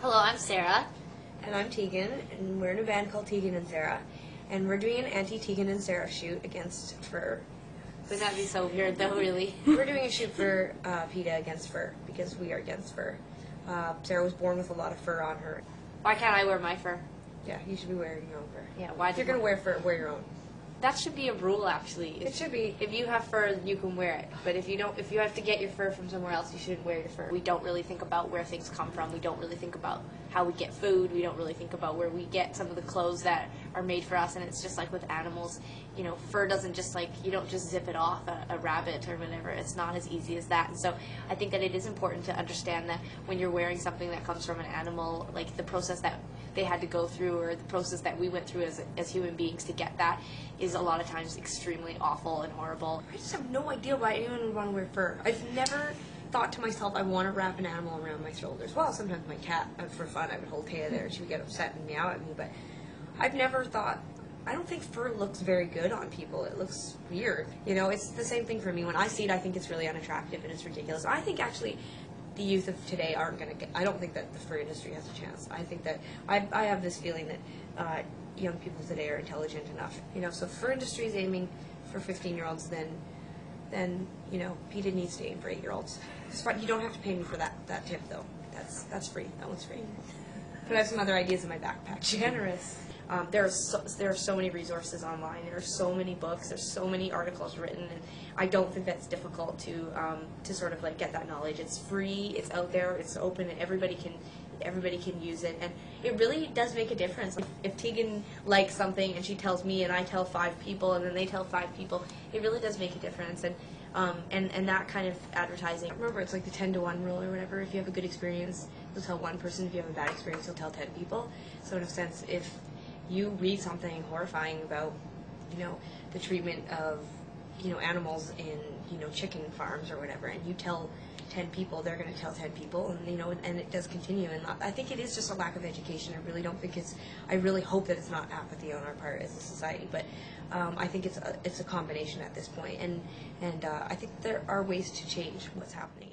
Hello, I'm Sarah. And I'm Tegan, and we're in a band called Tegan and Sara. And we're doing an anti-Tegan and Sara shoot against fur. Would that be so weird, though, really? We're doing a shoot for Peta against fur, because we are against fur. Sarah was born with a lot of fur on her. Why can't I wear my fur? Yeah, you should be wearing your own fur. Yeah, why? If you're going to wear fur, wear your own. That should be a rule, actually. It should be. If you have fur, you can wear it. But if you don't, if you have to get your fur from somewhere else, you shouldn't wear your fur. We don't really think about where things come from. We don't really think about how we get food. We don't really think about where we get some of the clothes that are made for us. And it's just like with animals, you know, fur doesn't just like, you don't just zip it off a rabbit or whatever. It's not as easy as that. And so I think that it is important to understand that when you're wearing something that comes from an animal, like the process that they had to go through or the process that we went through as human beings to get that is a lot of times extremely awful and horrible. I just have no idea why anyone would want to wear fur. I've never thought to myself, I want to wrap an animal around my shoulders. Well, sometimes my cat, for fun, I would hold Peta there and she would get upset and meow at me, but I've never thought, I don't think fur looks very good on people. It looks weird. You know, it's the same thing for me. When I see it, I think it's really unattractive and it's ridiculous. I think actually the youth of today aren't going to get, I don't think that the fur industry has a chance. I think that, I have this feeling that young people today are intelligent enough. You know, so if fur industry is aiming for 15-year-olds, then you know, Peta needs to aim for 8-year-olds. You don't have to pay me for that tip, though. That's free. That one's free. But I have some other ideas in my backpack. Generous. There are so many resources online. There are so many books. There's so many articles written, and I don't think that's difficult to sort of like get that knowledge. It's free. It's out there. It's open, and everybody can use it. And it really does make a difference. If Tegan likes something and she tells me, and I tell 5 people, and then they tell 5 people, it really does make a difference. And that kind of advertising. Remember, it's like the 10-to-1 rule or whatever. If you have a good experience, you'll tell 1 person. If you have a bad experience, you'll tell 10 people. So in a sense, if you read something horrifying about, you know, the treatment of, you know, animals in, you know, chicken farms or whatever, and you tell 10 people, they're going to tell 10 people, and, you know, and it does continue. And I think it is just a lack of education. I really don't think I really hope that it's not apathy on our part as a society, but I think it's a combination at this point. And I think there are ways to change what's happening.